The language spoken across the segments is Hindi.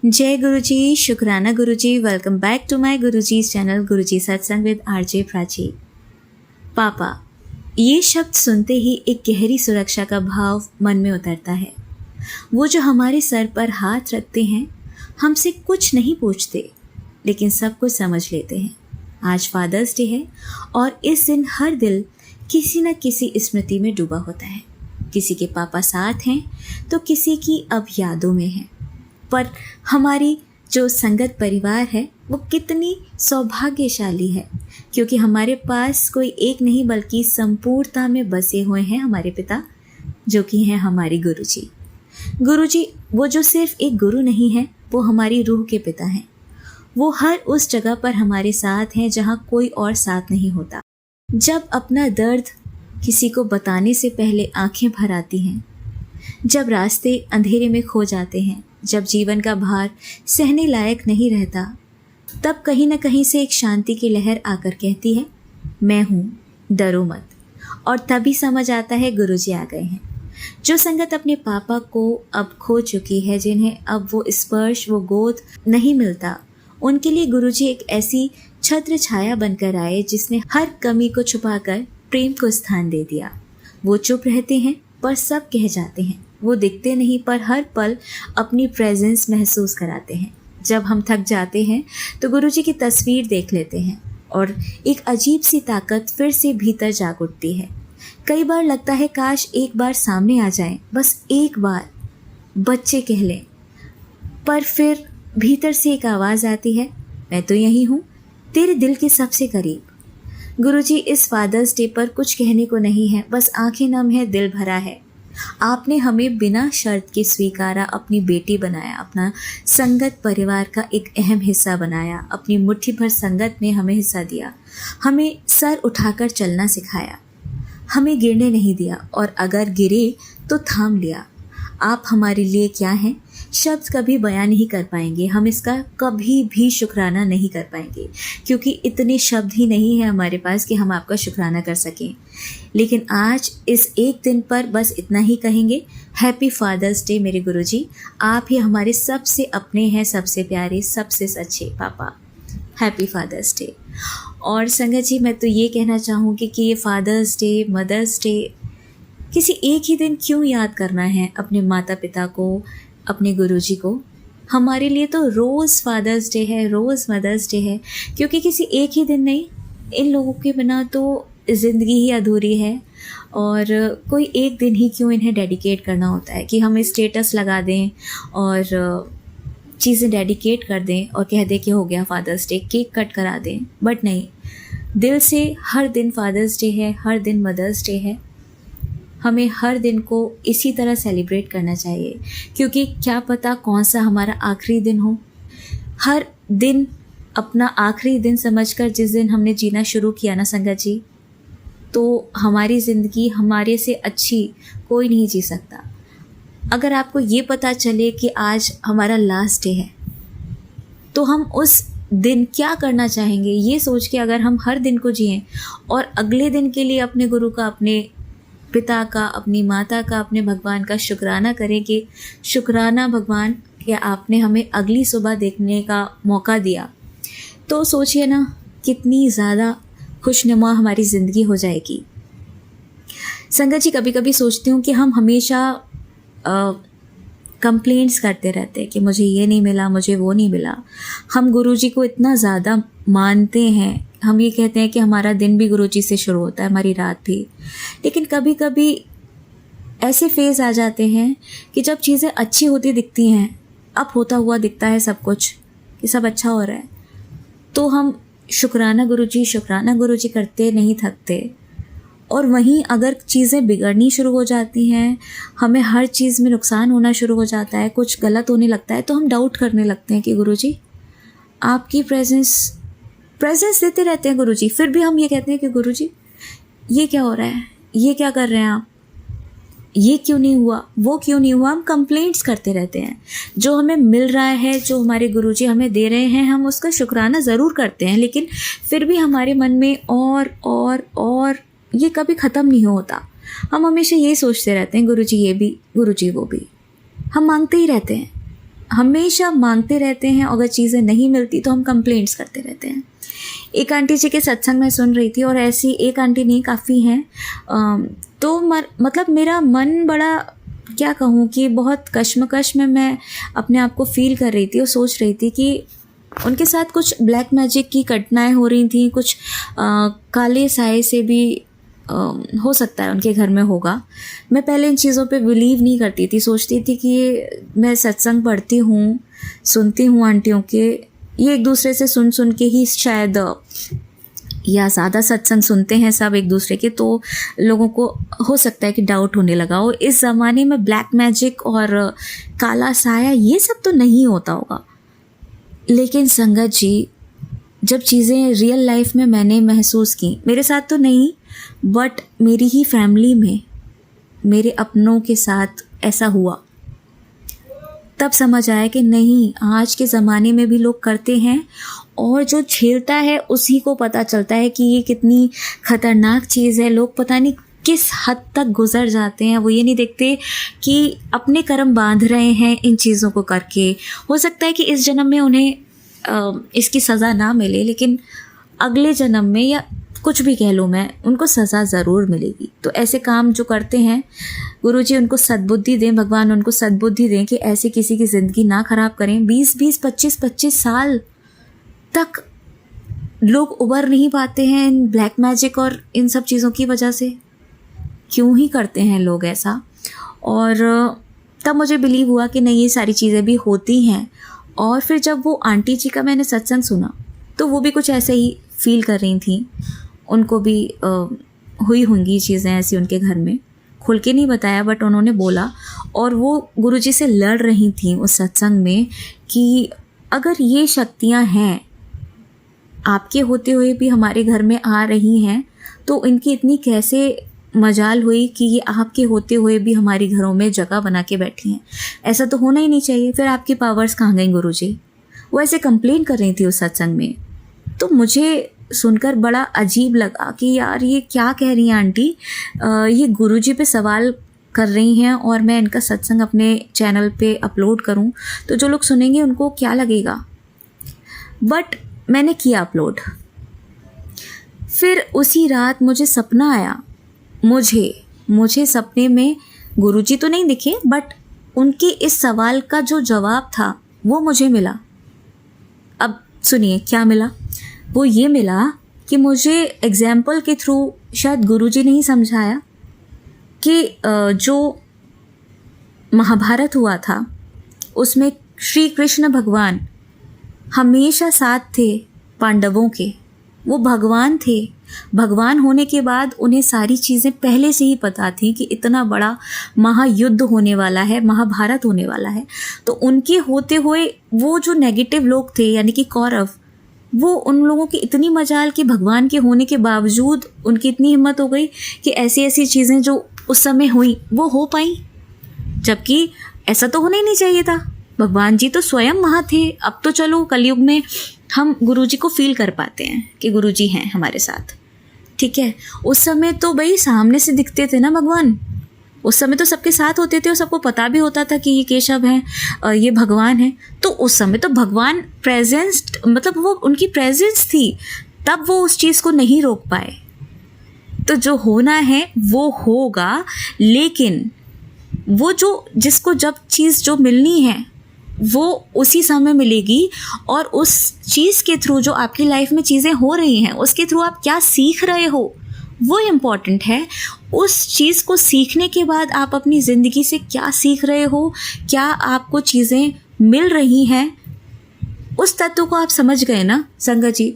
जय गुरुजी, शुक्राना Guruji. Welcome back to my Guruji channel Guruji Satsang with RJ Prachi. पापा, ये शब्द सुनते ही एक गहरी सुरक्षा का भाव मन में उतरता है। वो जो हमारे सर पर हाथ रखते हैं, हमसे कुछ नहीं पूछते लेकिन सब कुछ समझ लेते हैं। आज फादर्स डे है और इस दिन हर दिल किसी न किसी स्मृति में डूबा होता है। किसी के पापा साथ हैं तो किसी की अब यादों में हैं। पर हमारी जो संगत परिवार है वो कितनी सौभाग्यशाली है, क्योंकि हमारे पास कोई एक नहीं बल्कि संपूर्णता में बसे हुए हैं हमारे पिता, जो कि हैं हमारे गुरुजी। गुरुजी वो जो सिर्फ एक गुरु नहीं है, वो हमारी रूह के पिता हैं। वो हर उस जगह पर हमारे साथ हैं जहाँ कोई और साथ नहीं होता। जब अपना दर्द किसी को बताने से पहले आंखें भर आती हैं, जब रास्ते अंधेरे में खो जाते हैं, जब जीवन का भार सहने लायक नहीं रहता, तब कहीं न कहीं से एक शांति की लहर आकर कहती है, मैं हूँ, डरो मत। और तभी समझ आता है गुरुजी आ गए हैं। जो संगत अपने पापा को अब खो चुकी है, जिन्हें अब वो स्पर्श, वो गोद नहीं मिलता, उनके लिए गुरुजी एक ऐसी छत्र छाया बनकर आए जिसने हर कमी को छुपाकर प्रेम को स्थान दे दिया। वो चुप रहते हैं पर सब कह जाते हैं। वो दिखते नहीं पर हर पल अपनी प्रेजेंस महसूस कराते हैं। जब हम थक जाते हैं तो गुरुजी की तस्वीर देख लेते हैं और एक अजीब सी ताकत फिर से भीतर जाग उठती है। कई बार लगता है काश एक बार सामने आ जाएं, बस एक बार बच्चे कह लें। पर फिर भीतर से एक आवाज़ आती है, मैं तो यही हूँ, तेरे दिल के सबसे करीब। गुरुजी इस फादर्स डे पर कुछ कहने को नहीं है, बस आंखें नम है, दिल भरा है। आपने हमें बिना शर्त के स्वीकारा, अपनी बेटी बनाया, अपना संगत परिवार का एक अहम हिस्सा बनाया, अपनी मुट्ठी भर संगत में हमें हिस्सा दिया, हमें सर उठाकर चलना सिखाया, हमें गिरने नहीं दिया और अगर गिरे तो थाम लिया। आप हमारे लिए क्या हैं, शब्द कभी बयान नहीं कर पाएंगे। हम इसका कभी भी शुक्राना नहीं कर पाएंगे, क्योंकि इतने शब्द ही नहीं है हमारे पास कि हम आपका शुक्राना कर सकें। लेकिन आज इस एक दिन पर बस इतना ही कहेंगे, हैप्पी फादर्स डे मेरे गुरुजी। आप ही हमारे सबसे अपने हैं, सबसे प्यारे, सबसे सच्चे पापा। Happy Father's Day. और संगत जी, मैं तो ये कहना चाहूँगी कि ये फादर्स डे, मदर्स डे, किसी एक ही दिन क्यों याद करना है अपने माता पिता को, अपने गुरुजी को। हमारे लिए तो रोज़ फादर्स डे है, रोज़ मदर्स डे है, क्योंकि किसी एक ही दिन नहीं, इन लोगों के बिना तो ज़िंदगी ही अधूरी है। और कोई एक दिन ही क्यों इन्हें डेडिकेट करना होता है कि हम स्टेटस लगा दें और चीज़ें डेडिकेट कर दें और कह दें कि हो गया फादर्स डे, केक कट करा दें। बट नहीं, दिल से हर दिन फादर्स डे है, हर दिन मदर्स डे है। हमें हर दिन को इसी तरह सेलिब्रेट करना चाहिए, क्योंकि क्या पता कौन सा हमारा आखिरी दिन हो। हर दिन अपना आखिरी दिन समझकर जिस दिन हमने जीना शुरू किया ना संगत जी, तो हमारी ज़िंदगी हमारे से अच्छी कोई नहीं जी सकता। अगर आपको ये पता चले कि आज हमारा लास्ट डे है, तो हम उस दिन क्या करना चाहेंगे, ये सोच के अगर हम हर दिन को जिएं और अगले दिन के लिए अपने गुरु का, अपने पिता का, अपनी माता का, अपने भगवान का शुक्राना करें कि शुक्राना भगवान कि आपने हमें अगली सुबह देखने का मौका दिया, तो सोचिए ना कितनी ज़्यादा खुशनुमा हमारी ज़िंदगी हो जाएगी। संगत जी, कभी कभी सोचती हूँ कि हम हमेशा कंप्लेंट्स करते रहते हैं कि मुझे ये नहीं मिला, मुझे वो नहीं मिला। हम गुरुजी को इतना ज़्यादा मानते हैं, हम ये कहते हैं कि हमारा दिन भी गुरुजी से शुरू होता है, हमारी रात भी। लेकिन कभी कभी ऐसे फेज़ आ जाते हैं कि जब चीज़ें अच्छी होती दिखती हैं, अब होता हुआ दिखता है सब कुछ कि सब अच्छा हो रहा है, तो हम शुक्राना गुरुजी करते नहीं थकते। और वहीं अगर चीज़ें बिगड़नी शुरू हो जाती हैं, हमें हर चीज़ में नुकसान होना शुरू हो जाता है, कुछ गलत होने लगता है, तो हम डाउट करने लगते हैं कि गुरुजी आपकी प्रेजेंस देते रहते हैं गुरुजी, फिर भी हम ये कहते हैं कि गुरुजी ये क्या हो रहा है, ये क्या कर रहे हैं आप, ये क्यों नहीं हुआ, वो क्यों नहीं हुआ। हम कंप्लेंट्स करते रहते हैं। जो हमें मिल रहा है, जो हमारे गुरुजी हमें दे रहे हैं, हम उसका शुक्राना ज़रूर करते हैं, लेकिन फिर भी हमारे मन में और ये कभी ख़त्म नहीं होता। हम हमेशा यही सोचते रहते हैं, गुरुजी ये भी, गुरुजी वो भी, हम मांगते ही रहते हैं। हमेशा मांगते रहते हैं, अगर चीज़ें नहीं मिलती तो हम कंप्लेंट्स करते रहते हैं। एक आंटी जी के सत्संग में सुन रही थी, और ऐसी एक आंटी नहीं, काफ़ी हैं। तो मतलब मेरा मन बड़ा, क्या कहूँ कि बहुत कश्मकश में मैं अपने आप को फील कर रही थी और सोच रही थी कि उनके साथ कुछ ब्लैक मैजिक की घटनाएं हो रही थी, कुछ काले साए से भी हो सकता है उनके घर में होगा। मैं पहले इन चीज़ों पे बिलीव नहीं करती थी, सोचती थी कि मैं सत्संग पढ़ती हूँ, सुनती हूँ आंटियों के, ये एक दूसरे से सुन सुन के ही शायद, या ज़्यादा सत्संग सुनते हैं सब एक दूसरे के, तो लोगों को हो सकता है कि डाउट होने लगा हो। इस ज़माने में ब्लैक मैजिक और काला साया ये सब तो नहीं होता होगा, लेकिन संगत जी, जब चीज़ें रियल लाइफ में मैंने महसूस की, मेरे साथ तो नहीं बट मेरी ही फैमिली में, मेरे अपनों के साथ ऐसा हुआ, तब समझ आया कि नहीं, आज के ज़माने में भी लोग करते हैं, और जो झेलता है उसी को पता चलता है कि ये कितनी ख़तरनाक चीज़ है। लोग पता नहीं किस हद तक गुजर जाते हैं, वो ये नहीं देखते कि अपने कर्म बांध रहे हैं इन चीज़ों को करके। हो सकता है कि इस जन्म में उन्हें इसकी सज़ा ना मिले, लेकिन अगले जन्म में, या कुछ भी कह लूँ मैं, उनको सज़ा ज़रूर मिलेगी। तो ऐसे काम जो करते हैं, गुरुजी उनको सद्बुद्धि दें, भगवान उनको सद्बुद्धि दें कि ऐसे किसी की ज़िंदगी ना ख़राब करें। 20-20, 25-25 साल तक लोग उबर नहीं पाते हैं इन ब्लैक मैजिक और इन सब चीज़ों की वजह से। क्यों ही करते हैं लोग ऐसा? और तब मुझे बिलीव हुआ कि नहीं, ये सारी चीज़ें भी होती हैं। और फिर जब वो आंटी जी का मैंने सत्संग सुना, तो वो भी कुछ ऐसे ही फील कर रही थी, उनको भी हुई होंगी चीज़ें ऐसी उनके घर में। खुल के नहीं बताया बट उन्होंने बोला, और वो गुरुजी से लड़ रही थी उस सत्संग में कि अगर ये शक्तियाँ हैं, आपके होते हुए भी हमारे घर में आ रही हैं, तो इनकी इतनी कैसे मजाल हुई कि ये आपके होते हुए भी हमारी घरों में जगह बना के बैठी हैं। ऐसा तो होना ही नहीं चाहिए। फिर आपकी पावर्स कहाँ गई गुरुजी? वो ऐसे कंप्लेन कर रही थी उस सत्संग में। तो मुझे सुनकर बड़ा अजीब लगा कि यार, ये क्या कह रही हैं आंटी, ये गुरुजी पे सवाल कर रही हैं, और मैं इनका सत्संग अपने चैनल पे अपलोड करूं तो जो लोग सुनेंगे उनको क्या लगेगा। बट मैंने किया अपलोड। फिर उसी रात मुझे सपना आया। मुझे सपने में गुरुजी तो नहीं दिखे, बट उनके इस सवाल का जो जवाब था वो मुझे मिला। अब सुनिए क्या मिला। वो ये मिला कि मुझे एग्जाम्पल के थ्रू, शायद गुरुजी ने ही समझाया कि जो महाभारत हुआ था उसमें श्री कृष्ण भगवान हमेशा साथ थे पांडवों के। वो भगवान थे। भगवान होने के बाद उन्हें सारी चीज़ें पहले से ही पता थी कि इतना बड़ा महायुद्ध होने वाला है, महाभारत होने वाला है। तो उनके होते हुए वो जो नेगेटिव लोग थे, यानी कि कौरव, वो उन लोगों की इतनी मजाल कि भगवान के होने के बावजूद उनकी इतनी हिम्मत हो गई कि ऐसी ऐसी चीज़ें जो उस समय हुई वो हो पाई, जबकि ऐसा तो होना ही नहीं चाहिए था। भगवान जी तो स्वयं वहाँ थे। अब तो चलो कलयुग में हम गुरुजी को फील कर पाते हैं कि गुरुजी हैं हमारे साथ, ठीक है। उस समय तो भाई सामने से दिखते थे ना भगवान। उस समय तो सबके साथ होते थे और सबको पता भी होता था कि ये केशव हैं, ये भगवान हैं। तो उस समय तो भगवान प्रेजेंस, मतलब वो उनकी प्रेजेंस थी, तब वो उस चीज़ को नहीं रोक पाए। तो जो होना है वो होगा, लेकिन वो जो जिसको जब चीज़ जो मिलनी है वो उसी समय मिलेगी। और उस चीज़ के थ्रू जो आपकी लाइफ में चीज़ें हो रही हैं, उसके थ्रू आप क्या सीख रहे हो वो इम्पॉर्टेंट है। उस चीज़ को सीखने के बाद आप अपनी ज़िंदगी से क्या सीख रहे हो, क्या आपको चीज़ें मिल रही हैं, उस तत्व को आप समझ गए ना संगत जी।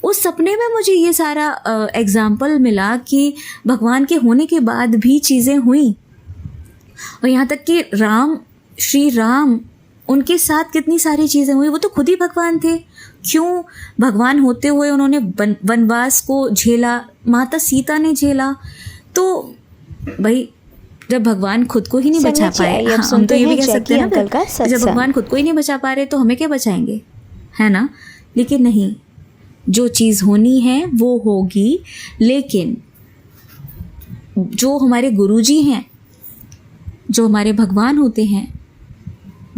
उस सपने में मुझे ये सारा एग्जाम्पल मिला कि भगवान के होने के बाद भी चीज़ें हुई। और यहाँ तक कि श्री राम, उनके साथ कितनी सारी चीज़ें हुई। वो तो खुद ही भगवान थे। क्यों भगवान होते हुए उन्होंने वनवास को झेला, माता सीता ने झेला। तो भाई जब भगवान खुद को ही नहीं बचा पाए, हम तो ये भी कह सकते हैं ना, जब भगवान खुद को ही नहीं बचा पा रहे तो हमें क्या बचाएंगे, है ना। लेकिन नहीं, जो चीज़ होनी है वो होगी। लेकिन जो हमारे गुरुजी हैं, जो हमारे भगवान होते हैं,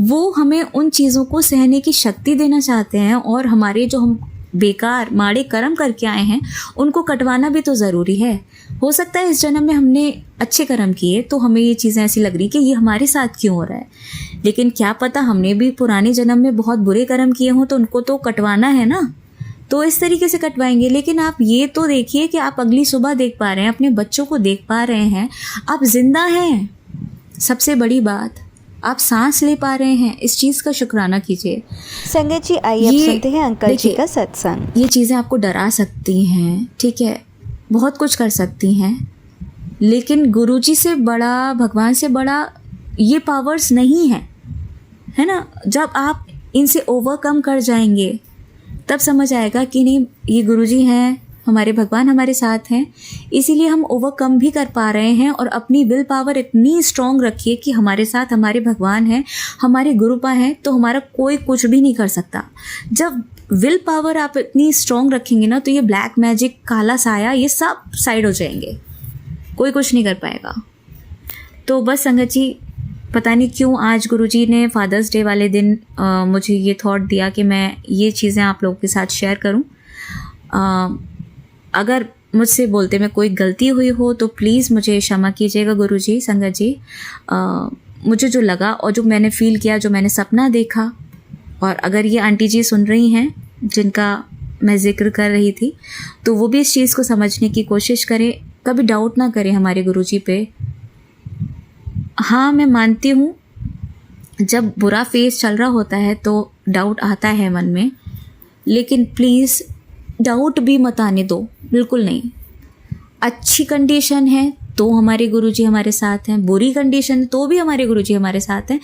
वो हमें उन चीज़ों को सहने की शक्ति देना चाहते हैं, और हमारे जो हम बेकार माड़े कर्म करके आए हैं उनको कटवाना भी तो ज़रूरी है। हो सकता है इस जन्म में हमने अच्छे कर्म किए तो हमें ये चीज़ें ऐसी लग रही कि ये हमारे साथ क्यों हो रहा है, लेकिन क्या पता हमने भी पुराने जन्म में बहुत बुरे कर्म किए हों, तो उनको तो कटवाना है ना, तो इस तरीके से कटवाएंगे। लेकिन आप ये तो देखिए कि आप अगली सुबह देख पा रहे हैं, अपने बच्चों को देख पा रहे हैं, आप जिंदा हैं। सबसे बड़ी बात, आप सांस ले पा रहे हैं, इस चीज़ का शुक्राना कीजिए। संगत जी, आइए अब सुनते हैं अंकल जी का सत्संग। ये चीज़ें आपको डरा सकती हैं, ठीक है, बहुत कुछ कर सकती हैं, लेकिन गुरुजी से बड़ा, भगवान से बड़ा ये पावर्स नहीं है, है ना। जब आप इनसे ओवरकम कर जाएंगे तब समझ आएगा कि नहीं, ये गुरुजी हैं, हमारे भगवान हमारे साथ हैं, इसीलिए हम ओवरकम भी कर पा रहे हैं। और अपनी विल पावर इतनी स्ट्रॉन्ग रखिए कि हमारे साथ हमारे भगवान हैं, हमारे गुरुपा हैं, तो हमारा कोई कुछ भी नहीं कर सकता। जब विल पावर आप इतनी स्ट्रॉन्ग रखेंगे ना, तो ये ब्लैक मैजिक, काला साया, ये सब साइड हो जाएंगे, कोई कुछ नहीं कर पाएगा। तो बस संगत जी, पता नहीं क्यों आज गुरुजी ने फादर्स डे वाले दिन मुझे ये थॉट दिया कि मैं ये चीज़ें आप लोगों के साथ शेयर करूं। अगर मुझसे बोलते में कोई गलती हुई हो तो प्लीज़ मुझे क्षमा कीजिएगा गुरुजी, संगत जी। मुझे जो लगा और जो मैंने फ़ील किया, जो मैंने सपना देखा, और अगर ये आंटी जी सुन रही हैं जिनका मैं ज़िक्र कर रही थी, तो वो भी इस चीज़ को समझने की कोशिश करें, कभी डाउट ना करें हमारे गुरुजी पे। हाँ, मैं मानती हूँ जब बुरा फेस चल रहा होता है तो डाउट आता है मन में, लेकिन प्लीज़ डाउट भी मत आने दो, बिल्कुल नहीं। अच्छी कंडीशन है तो हमारे गुरुजी हमारे साथ हैं, बुरी कंडीशन तो भी हमारे गुरुजी हमारे साथ हैं।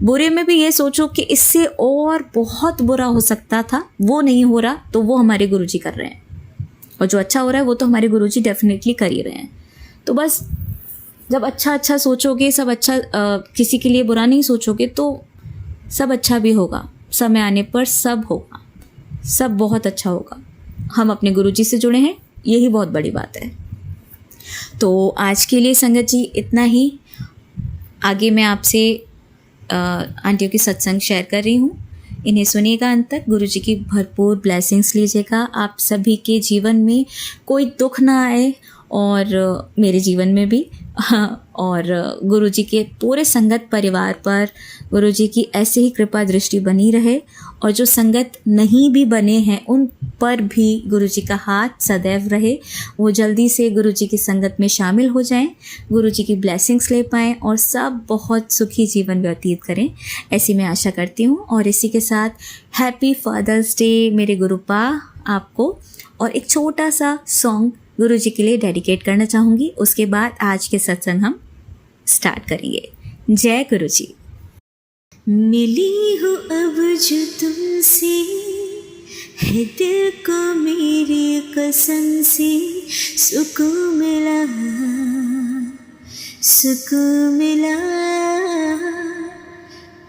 बुरे में भी ये सोचो कि इससे और बहुत बुरा हो सकता था, वो नहीं हो रहा तो वो हमारे गुरुजी कर रहे हैं, और जो अच्छा हो रहा है वो तो हमारे गुरुजी डेफिनेटली कर ही रहे हैं। तो बस जब अच्छा अच्छा सोचोगे, सब अच्छा, किसी के लिए बुरा नहीं सोचोगे तो सब अच्छा भी होगा, समय आने पर सब होगा, सब बहुत अच्छा होगा। हम अपने गुरुजी से जुड़े हैं, यही बहुत बड़ी बात है। तो आज के लिए संगत जी इतना ही। आगे मैं आपसे आंटियों की सत्संग शेयर कर रही हूँ, इन्हें सुनिएगा अंत तक। गुरुजी की भरपूर ब्लेसिंग्स लीजिएगा, आप सभी के जीवन में कोई दुख ना आए, और मेरे जीवन में भी, और गुरुजी के पूरे संगत परिवार पर गुरुजी की ऐसे ही कृपा दृष्टि बनी रहे, और जो संगत नहीं भी बने हैं उन पर भी गुरुजी का हाथ सदैव रहे, वो जल्दी से गुरुजी की संगत में शामिल हो जाएं, गुरुजी की ब्लेसिंग्स ले पाएं, और सब बहुत सुखी जीवन व्यतीत करें, ऐसी मैं आशा करती हूँ। और इसी के साथ हैप्पी फादर्स डे मेरे गुरुपा आपको, और एक छोटा सा सॉन्ग गुरुजी के लिए डेडिकेट करना चाहूँगी, उसके बाद आज के सत्संग हम स्टार्ट करेंगे। जय गुरुजी। मिली हूँ अब जो तुमसे, है दिल को मेरी कसम से, सुकून मिला, सुकून मिला,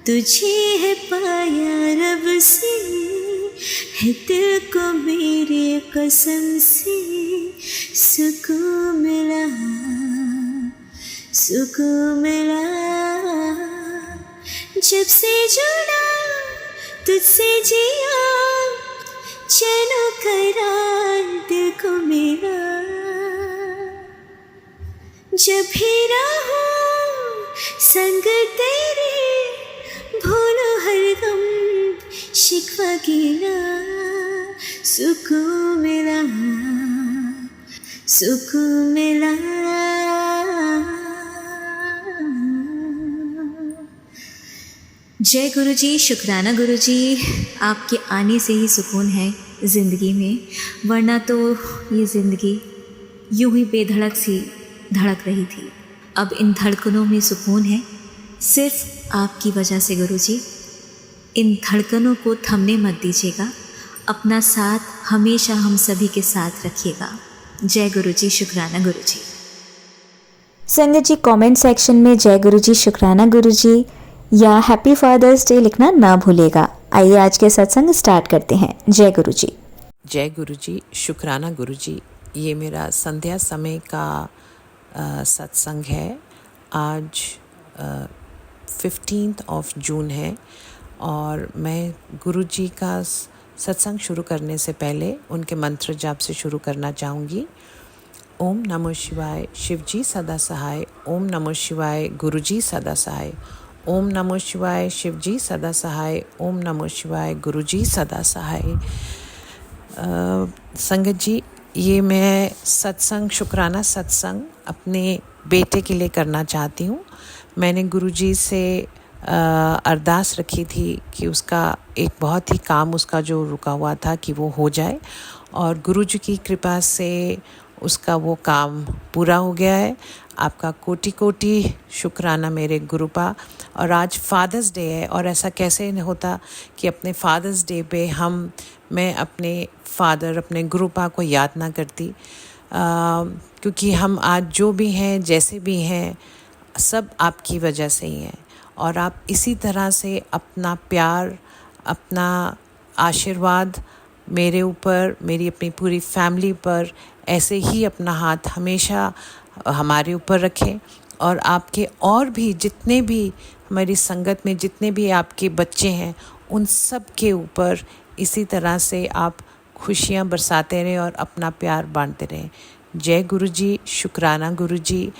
तुझे है पाया रब से, है दिल को मेरी कसम से, सुकून मिला, सुकून मिला, जब से जुड़ा तुझसे जिया, चैन करार दिल को मेरा, जब भी रहूं संग तेरे, भूलो हर गम शिकवा गिला, सुकून मिला, सुकून मिला। जय गुरुजी, शुक्राना गुरुजी, आपके आने से ही सुकून है ज़िंदगी में, वरना तो ये ज़िंदगी यूं ही बेधड़क सी धड़क रही थी। अब इन धड़कनों में सुकून है सिर्फ आपकी वजह से गुरुजी। इन धड़कनों को थमने मत दीजिएगा, अपना साथ हमेशा हम सभी के साथ रखिएगा। जय गुरुजी, शुक्राना गुरुजी। संगत जी, कमेंट सेक्शन में जय गुरुजी, शुक्राना गुरुजी या हैप्पी फादर्स डे लिखना ना भूलिएगा। आइए आज के सत्संग स्टार्ट करते हैं। जय गुरुजी। जय गुरुजी, शुक्राना गुरुजी। ये मेरा संध्या समय का सत्संग है। आज 15th ऑफ जून है और मैं गुरुजी का सत्संग शुरू करने से पहले उनके मंत्र जाप से शुरू करना चाहूँगी। ओम नमः शिवाय, शिवजी सदा सहाय। ओम नमः शिवाय, गुरुजी सदा सहाय। ओम नमः शिवाय, शिवजी सदा सहाय। ओम नमः शिवाय, गुरुजी सदा सहाय। संगत जी, ये मैं सत्संग, शुक्राना सत्संग अपने बेटे के लिए करना चाहती हूँ। मैंने गुरुजी से अरदास रखी थी कि उसका एक बहुत ही काम उसका जो रुका हुआ था कि वो हो जाए, और गुरुजी की कृपा से उसका वो काम पूरा हो गया है। आपका कोटि कोटि शुक्राना मेरे गुरुपा। और आज फादर्स डे है, और ऐसा कैसे होता कि अपने फादर्स डे पे मैं अपने फादर, अपने गुरुपा को याद ना करती, क्योंकि हम आज जो भी हैं, जैसे भी हैं, सब आपकी वजह से ही हैं। और आप इसी तरह से अपना प्यार, अपना आशीर्वाद मेरे ऊपर, मेरी अपनी पूरी फैमिली पर ऐसे ही अपना हाथ हमेशा हमारे ऊपर रखें। और आपके और भी जितने भी हमारी संगत में जितने भी आपके बच्चे हैं, उन सब के ऊपर इसी तरह से आप खुशियाँ बरसाते रहें और अपना प्यार बांटते रहें। जय गुरुजी, शुक्राना गुरुजी,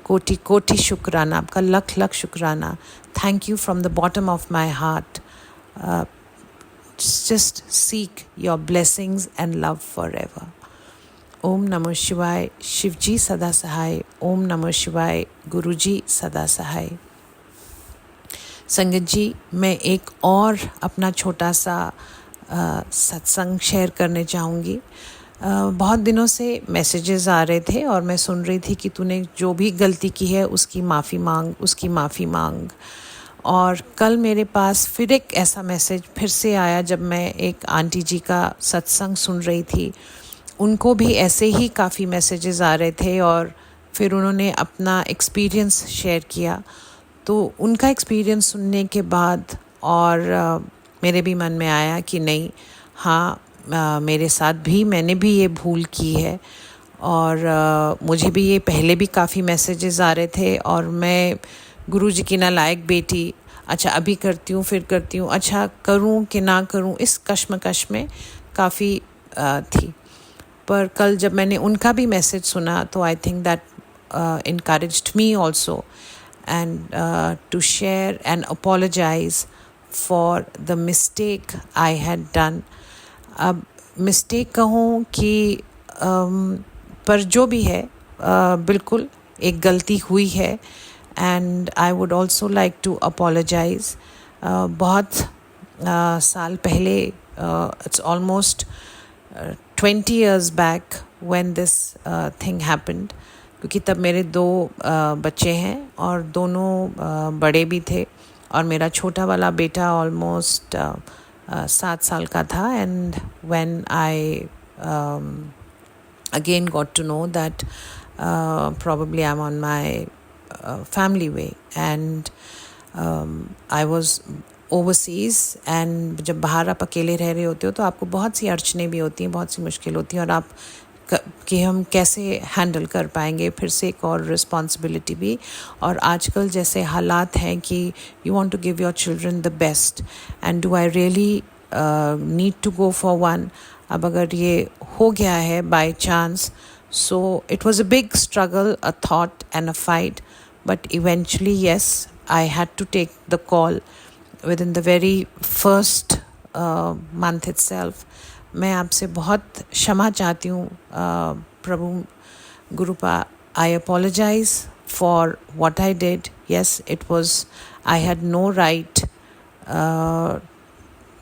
कोटि कोटि शुक्राना, आपका लख लख शुक्राना। Thank you from the bottom of my heart. Just seek your blessings and love forever. ओम नमः शिवाय, शिवजी सदा सहाय। ओम नमः शिवाय, गुरुजी सदा सहाय। संगत जी, मैं एक और अपना छोटा सा सत्संग शेयर करने चाहूँगी। बहुत दिनों से मैसेजेस आ रहे थे और मैं सुन रही थी कि तूने जो भी गलती की है उसकी माफ़ी मांग, उसकी माफ़ी मांग। और कल मेरे पास फिर एक ऐसा मैसेज फिर से आया जब मैं एक आंटी जी का सत्संग सुन रही थी। उनको भी ऐसे ही काफ़ी मैसेजेस आ रहे थे और फिर उन्होंने अपना एक्सपीरियंस शेयर किया। तो उनका एक्सपीरियंस सुनने के बाद और मेरे भी मन में आया कि नहीं, हाँ, मेरे साथ भी मैंने भी ये भूल की है। और मुझे भी ये पहले भी काफ़ी मैसेजेस आ रहे थे और मैं गुरुजी की नालायक बेटी, अच्छा अभी करती हूँ, फिर करती हूँ, अच्छा करूँ कि ना करूँ, इस कश्मकश में काफ़ी थी। पर कल जब मैंने उनका भी मैसेज सुना तो I think that encouraged me also, and to share and apologize for the mistake I had done. अब मिस्टेक कहूँ कि पर जो भी है, बिल्कुल एक गलती हुई है, and I would also like to apologise. बहुत साल पहले, it's almost 20 years back when this thing happened, क्योंकि तब मेरे 2 बच्चे हैं और दोनों बड़े भी थे और मेरा छोटा वाला बेटा ऑलमोस्ट 7 साल का था। And when I again got to know that probably I'm on my family way, and I was overseas, and जब बाहर आप अकेले रह रहे होते हो तो आपको बहुत सी अड़चनें भी होती हैं, बहुत सी मुश्किल होती हैं, और आप कि हम कैसे हैंडल कर पाएंगे, फिर से एक और रिस्पॉन्सिबिलिटी भी। और आजकल जैसे हालात हैं कि you want to give your children the best, and do I really need to go for one. अब अगर ये हो गया है by chance, so it was a big struggle, a thought and a fight, but eventually yes, I had to take the call within the very first month itself. मैं आपसे बहुत क्षमा चाहती हूँ प्रभु गुरुपा। I apologise for what I did. Yes, it was, I had no right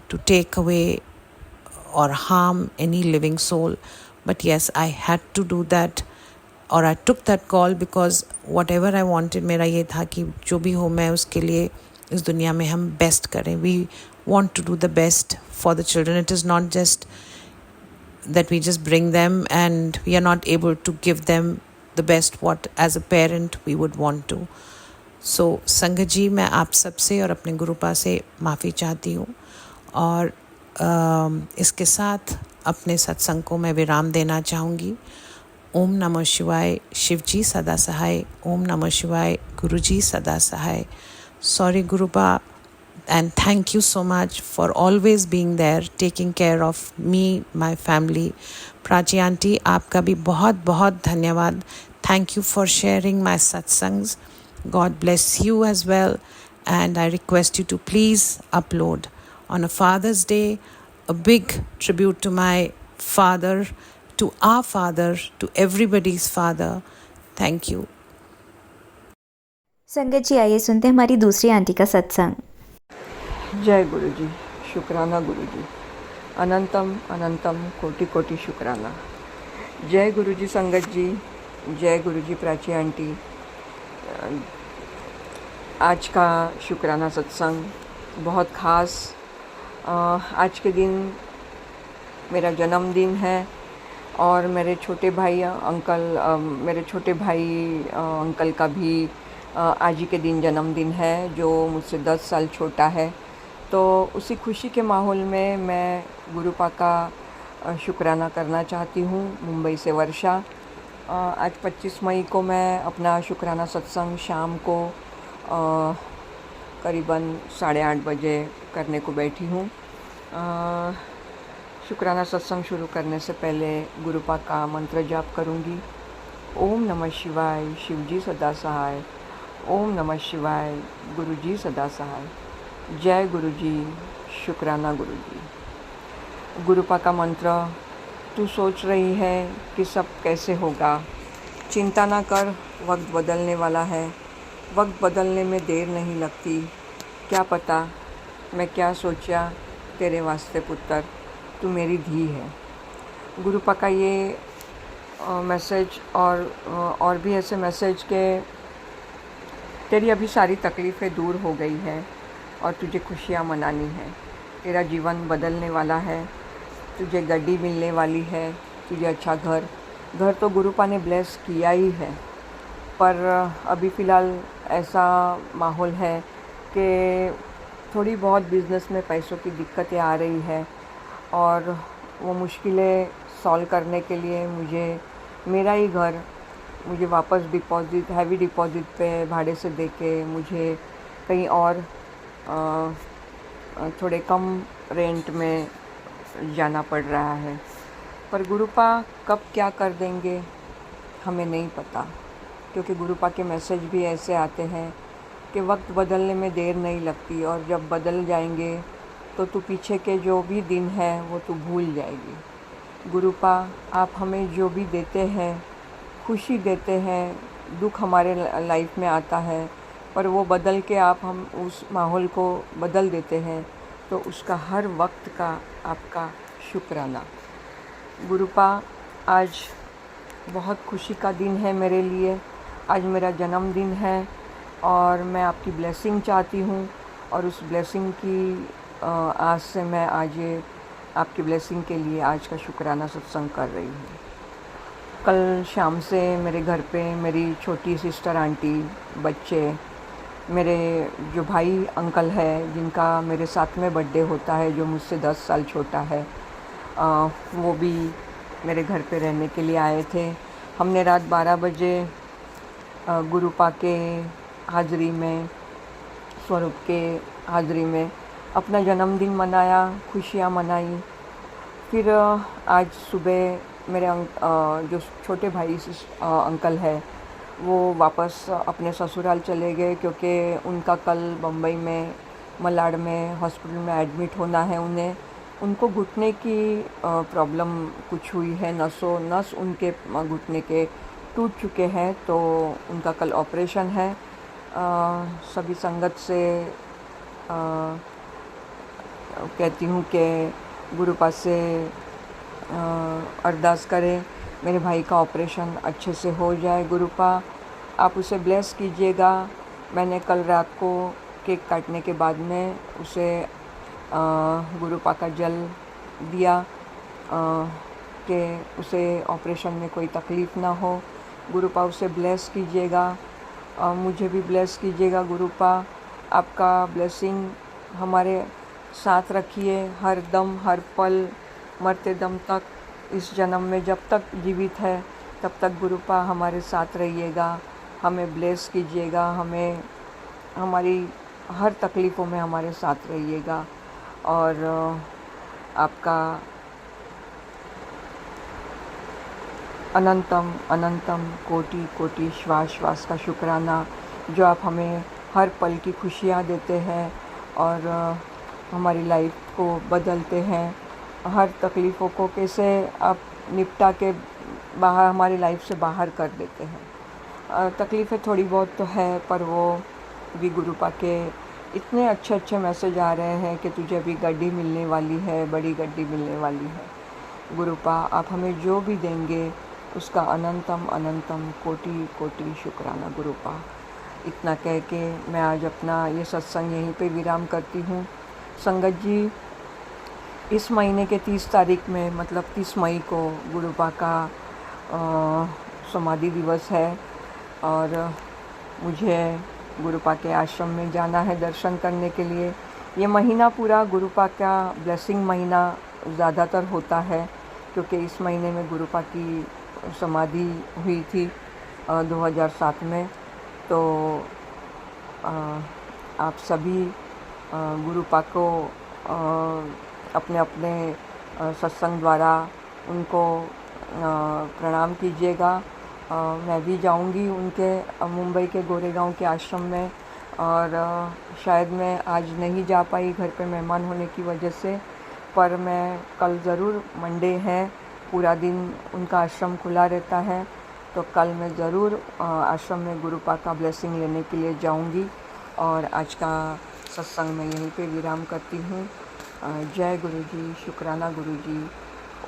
to take away or harm any living soul, but yes, I had to do that, or I took that call because whatever I wanted, मेरा ये था कि जो भी हो मैं उसके लिए इस दुनिया में हम बेस्ट करें। We want to do the best for the children. It is not just that we just bring them and we are not able to give them the best what as a parent we would want to. So संगत जी, मैं आप सबसे और अपने गुरुपा से माफ़ी चाहती हूँ, और इसके साथ अपने सत्संग को मैं विराम देना चाहूँगी। ओम नमः शिवाय, शिवजी सदा सहाय। ओम नमः शिवाय, गुरुजी सदा सहाय। Sorry, Gurupa, and thank you so much for always being there, taking care of me, my family. Prachi aunty, आपका भी बहुत बहुत धन्यवाद. Thank you for sharing my satsangs. God bless you as well. And I request you to please upload on a Father's Day a big tribute to my father, to our father, to everybody's father. Thank you. संगत जी, आइए सुनते हैं हमारी दूसरी आंटी का सत्संग। जय गुरु जी, शुक्राना गुरु जी, अनंतम अनंतम कोटि कोटि शुक्राना। जय गुरु जी संगत जी, जय गुरु जी प्राची आंटी। आज का शुक्राना सत्संग बहुत ख़ास। आज के दिन मेरा जन्मदिन है और मेरे छोटे भाई अंकल का भी आज ही के दिन जन्मदिन है, जो मुझसे 10 साल छोटा है। तो उसी खुशी के माहौल में मैं गुरुपा का शुक्राना करना चाहती हूँ। मुंबई से वर्षा। आज 25 मई को मैं अपना शुक्राना सत्संग शाम को करीबन 8:30 बजे करने को बैठी हूँ। शुक्राना सत्संग शुरू करने से पहले गुरुपा का मंत्र जाप करूँगी। ओम नमः शिवाय, शिवजी सदा सहाय। ओम नमः शिवाय, गुरुजी सदा सहाय। जय गुरुजी, शुक्राना गुरुजी। गुरुपा का मंत्र। तू सोच रही है कि सब कैसे होगा, चिंता ना कर, वक्त बदलने वाला है। वक्त बदलने में देर नहीं लगती। क्या पता मैं क्या सोचा तेरे वास्ते पुत्र, तू मेरी धी है। गुरुपा का ये मैसेज और भी ऐसे मैसेज के तेरी अभी सारी तकलीफ़ें दूर हो गई है और तुझे खुशियाँ मनानी है। तेरा जीवन बदलने वाला है। तुझे गाड़ी मिलने वाली है, तुझे अच्छा घर तो गुरुपा ने ब्लेस किया ही है। पर अभी फ़िलहाल ऐसा माहौल है कि थोड़ी बहुत बिज़नेस में पैसों की दिक्कतें आ रही है और वो मुश्किलें सॉल्व करने के लिए मेरा ही घर मुझे वापस हैवी डिपॉज़िट पे भाड़े से देके मुझे कहीं और थोड़े कम रेंट में जाना पड़ रहा है। पर गुरुपा कब क्या कर देंगे हमें नहीं पता, क्योंकि गुरुपा के मैसेज भी ऐसे आते हैं कि वक्त बदलने में देर नहीं लगती और जब बदल जाएंगे तो तू पीछे के जो भी दिन है वो तू भूल जाएगी। गुरुपा, आप हमें जो भी देते हैं, खुशी देते हैं, दुख हमारे लाइफ में आता है, पर वो बदल के हम उस माहौल को बदल देते हैं, तो उसका हर वक्त का आपका शुक्राना। गुरुपा, आज बहुत खुशी का दिन है मेरे लिए। आज मेरा जन्मदिन है और मैं आपकी ब्लेसिंग चाहती हूँ और उस ब्लेसिंग की आज से मैं आज आपकी ब्लेसिंग के लिए आज का शुक्राना सत्संग कर रही हूँ। कल शाम से मेरे घर पे मेरी छोटी सिस्टर आंटी, बच्चे, मेरे जो भाई अंकल है जिनका मेरे साथ में बर्थडे होता है, जो मुझसे 10 साल छोटा है, वो भी मेरे घर पे रहने के लिए आए थे। हमने रात 12 बजे गुरुपा के हाज़री में, स्वरूप के हाज़री में अपना जन्मदिन मनाया, खुशियाँ मनाई। फिर आज सुबह मेरे जो छोटे भाई अंकल है वो वापस अपने ससुराल चले गए, क्योंकि उनका कल बम्बई में मलाड में हॉस्पिटल में एडमिट होना है। उनको घुटने की प्रॉब्लम कुछ हुई है, नस उनके घुटने के टूट चुके हैं, तो उनका कल ऑपरेशन है। सभी संगत से कहती हूँ कि गुरुपा से अरदास करें मेरे भाई का ऑपरेशन अच्छे से हो जाए। गुरुपा, आप उसे ब्लेस कीजिएगा। मैंने कल रात को केक काटने के बाद में उसे गुरुपा का जल दिया कि उसे ऑपरेशन में कोई तकलीफ़ ना हो। गुरुपा, उसे ब्लेस कीजिएगा, मुझे भी ब्लेस कीजिएगा। गुरुपा, आपका ब्लेसिंग हमारे साथ रखिए हर दम, हर पल, मरते दम तक। इस जन्म में जब तक जीवित है तब तक गुरुपा हमारे साथ रहिएगा, हमें ब्लेस कीजिएगा, हमें हमारी हर तकलीफ़ों में हमारे साथ रहिएगा और आपका अनंतम अनंतम कोटि कोटि श्वास श्वास का शुक्राना, जो आप हमें हर पल की खुशियाँ देते हैं और हमारी लाइफ को बदलते हैं। हर तकलीफ़ों को कैसे आप निपटा के बाहर हमारी लाइफ से बाहर कर देते हैं। तकलीफ़ें थोड़ी बहुत तो है, पर वो भी गुरुपा के इतने अच्छे अच्छे मैसेज आ रहे हैं कि तुझे अभी गड्डी मिलने वाली है, बड़ी गड्डी मिलने वाली है। गुरुपा आप हमें जो भी देंगे उसका अनंतम अनंतम कोटि कोटि शुक्राना गुरुपा। इतना कह के मैं आज अपना ये सत्संग यहीं पे विराम करती हूँ। संगत जी, इस महीने के 30 तारीख में मतलब 30 मई को गुरुपा का समाधि दिवस है और मुझे गुरुपा के आश्रम में जाना है दर्शन करने के लिए। ये महीना पूरा गुरुपा का ब्लेसिंग महीना ज़्यादातर होता है, क्योंकि इस महीने में गुरुपा की समाधि हुई थी 2007 में। तो आप सभी गुरुपा को अपने अपने सत्संग द्वारा उनको प्रणाम कीजिएगा। मैं भी जाऊंगी उनके मुंबई के गोरेगांव के आश्रम में और शायद मैं आज नहीं जा पाई घर पे मेहमान होने की वजह से, पर मैं कल ज़रूर, मंडे है, पूरा दिन उनका आश्रम खुला रहता है, तो कल मैं ज़रूर आश्रम में गुरुपा का ब्लेसिंग लेने के लिए जाऊंगी। और आज का सत्संग मैं यहीं पे विराम करती हूँ। जय गुरुजी, शुक्राना गुरुजी।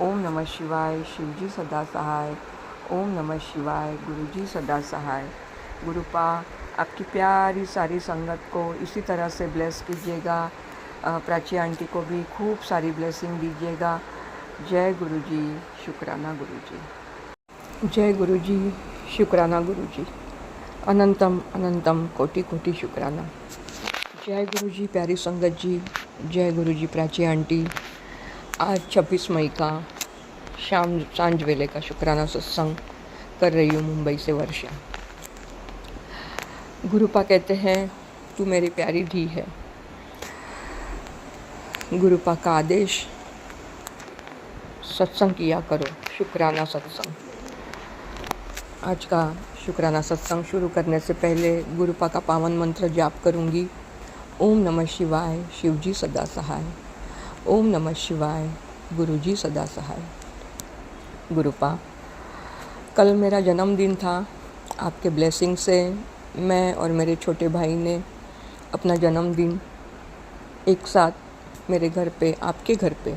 ओम नमः शिवाय, शिवजी सदा सहाय। ओम नमः शिवाय, गुरुजी सदा सहाय। गुरुपा आपकी प्यारी सारी संगत को इसी तरह से ब्लेस कीजिएगा। प्राची आंटी को भी खूब सारी ब्लेसिंग दीजिएगा। जय गुरुजी, शुक्राना गुरुजी। जय गुरुजी, शुक्राना गुरुजी। अनंतम अनंतम कोटि कोटि शुक्राना। जय गुरुजी प्यारी संगत जी, जय गुरुजी प्राची आंटी। आज 26 मई का शाम सांझ वेले का शुक्राना सत्संग कर रही हूँ मुंबई से वर्षा। गुरुपा कहते हैं तू मेरी प्यारी धी है। गुरुपा का आदेश, सत्संग किया करो, शुक्राना सत्संग। आज का शुक्राना सत्संग शुरू करने से पहले गुरुपा का पावन मंत्र जाप करूँगी। ओम नमः शिवाय, शिवजी सदा सहाय। ओम नमः शिवाय, गुरुजी सदा सहाय। गुरुपा, कल मेरा जन्मदिन था। आपके ब्लेसिंग से मैं और मेरे छोटे भाई ने अपना जन्मदिन एक साथ मेरे घर पे, आपके घर पे,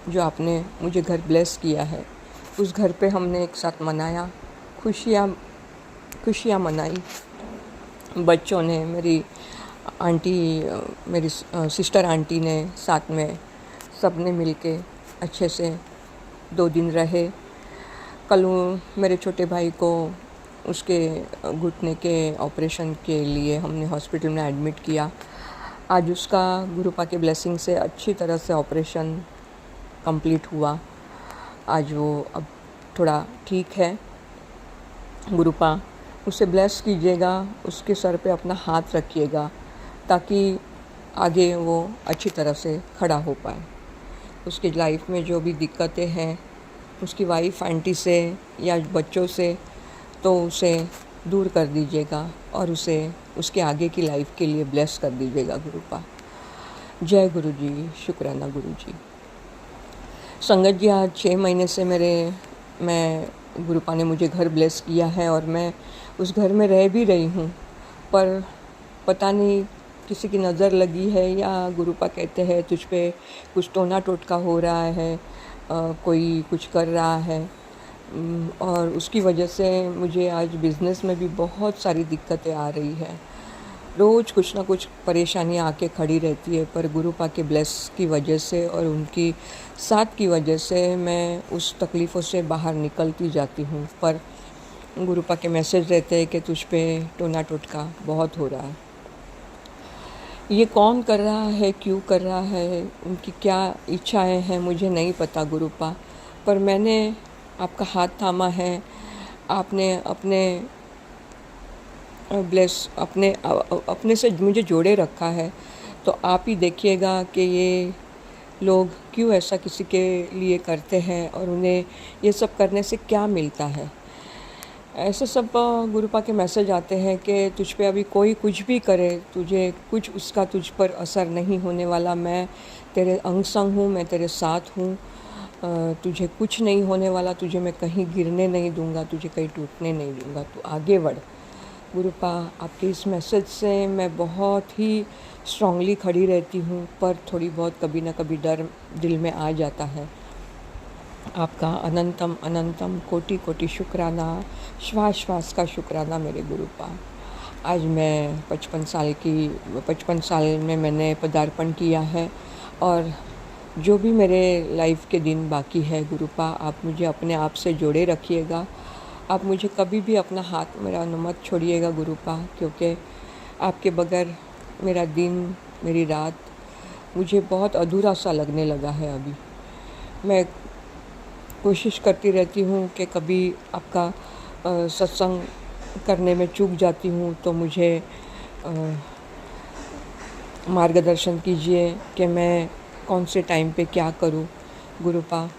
जो आपने मुझे घर ब्लेस किया है, उस घर पे हमने एक साथ मनाया। खुशियाँ मनाई। बच्चों ने, मेरी आंटी, मेरी सिस्टर आंटी ने साथ में सब ने मिल के अच्छे से 2 दिन रहे। कल मेरे छोटे भाई को उसके घुटने के ऑपरेशन के लिए हमने हॉस्पिटल में एडमिट किया। आज उसका गुरुपा के ब्लेसिंग से अच्छी तरह से ऑपरेशन कंप्लीट हुआ। आज वो अब थोड़ा ठीक है। गुरुपा उसे ब्लेस कीजिएगा, उसके सर पे अपना हाथ रखिएगा ताकि आगे वो अच्छी तरह से खड़ा हो पाए। उसकी लाइफ में जो भी दिक्कतें हैं उसकी वाइफ आंटी से या बच्चों से, तो उसे दूर कर दीजिएगा और उसे उसके आगे की लाइफ के लिए ब्लेस कर दीजिएगा गुरुपा। जय गुरुजी, शुक्राना गुरुजी। संगत जी, आज 6 महीने से गुरुपा ने मुझे घर ब्लेस किया है और मैं उस घर में रह भी रही हूँ, पर पता नहीं किसी की नज़र लगी है या गुरुपा कहते हैं तुझ पे कुछ टोना टोटका हो रहा है, कोई कुछ कर रहा है, और उसकी वजह से मुझे आज बिज़नेस में भी बहुत सारी दिक्कतें आ रही है। रोज़ कुछ ना कुछ परेशानियाँ आके खड़ी रहती है, पर गुरुपा के ब्लेस की वजह से और उनकी साथ की वजह से मैं उस तकलीफ़ों से बाहर निकलती जाती हूँ। पर गुरुपा के मैसेज रहते हैं कि तुझ पे टोना टोटका बहुत हो रहा है। ये कौन कर रहा है, क्यों कर रहा है, उनकी क्या इच्छाएं हैं, मुझे नहीं पता गुरुपा, पर मैंने आपका हाथ थामा है। आपने अपने ब्लेस अपने से मुझे जोड़े रखा है। तो आप ही देखिएगा कि ये लोग क्यों ऐसा किसी के लिए करते हैं और उन्हें ये सब करने से क्या मिलता है। ऐसे सब गुरुपा के मैसेज आते हैं कि तुझ पे अभी कोई कुछ भी करे, तुझे कुछ उसका तुझ पर असर नहीं होने वाला। मैं तेरे अंग संग हूँ, मैं तेरे साथ हूँ। तुझे कुछ नहीं होने वाला, तुझे मैं कहीं गिरने नहीं दूंगा, तुझे कहीं टूटने नहीं दूंगा, तू आगे बढ़। गुरुपा आपके इस मैसेज से मैं बहुत ही स्ट्रांगली खड़ी रहती हूँ, पर थोड़ी बहुत कभी ना कभी डर दिल में आ जाता है। आपका अनंतम अनंतम कोटि कोटि शुक्राना, श्वास श्वास का शुक्राना मेरे गुरुपा। आज मैं 55 साल में मैंने पदार्पण किया है और जो भी मेरे लाइफ के दिन बाकी है गुरुपा, आप मुझे अपने आप से जोड़े रखिएगा। आप मुझे कभी भी अपना हाथ मेरा मत छोड़िएगा गुरुपा, क्योंकि आपके बगैर मेरा दिन मेरी रात मुझे बहुत अधूरा सा लगने लगा है। अभी मैं कोशिश करती रहती हूँ कि कभी आपका सत्संग करने में चूक जाती हूँ तो मुझे मार्गदर्शन कीजिए कि मैं कौन से टाइम पे क्या करूँ। गुरुपा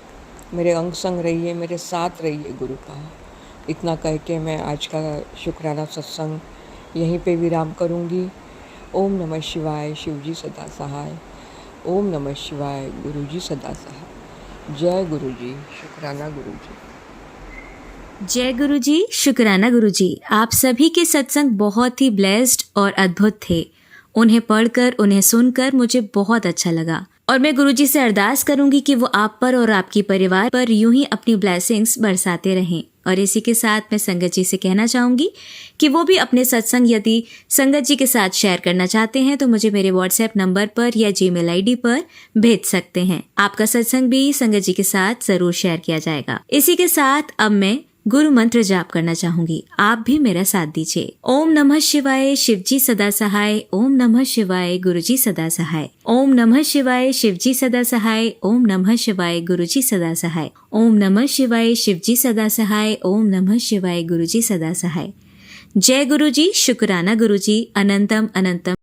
मेरे अंग संग रहिए, मेरे साथ रहिए गुरुपा। इतना कह के मैं आज का शुक्राना सत्संग यहीं पे विराम करूँगी। ओम नमः शिवाय, शिवजी सदा सहाय। ओम नमः शिवाय, गुरुजी सदा सहाय। जय गुरुजी, शुक्राना गुरुजी। जय गुरुजी, शुक्राना गुरुजी। आप सभी के सत्संग बहुत ही ब्लेस्ड और अद्भुत थे। उन्हें पढ़कर, उन्हें सुनकर मुझे बहुत अच्छा लगा और मैं गुरुजी से अरदास करूंगी कि वो आप पर और आपकी परिवार पर यूं ही अपनी ब्लेसिंग्स बरसाते रहें। और इसी के साथ मैं संगत जी से कहना चाहूंगी कि वो भी अपने सत्संग यदि संगत जी के साथ शेयर करना चाहते हैं तो मुझे मेरे व्हाट्सएप नंबर पर या जीमेल आईडी पर भेज सकते हैं। आपका सत्संग भी संगत जी के साथ जरूर शेयर किया जाएगा। इसी के साथ अब मैं गुरु मंत्र जाप करना चाहूंगी, आप भी मेरा साथ दीजिए। ओम नमः शिवाय, शिवजी सदा सहाय। ओम नमः शिवाय, गुरुजी सदा सहाय। ओम नमः शिवाय, शिवजी सदा सहाय। ओम नमः शिवाय, गुरुजी सदा सहाय। ओम नमः शिवाय, शिवजी सदा सहाय। ओम नमः शिवाय, गुरुजी सदा सहाय। जय गुरुजी, शुक्राना गुरुजी। अनंतम अनंतम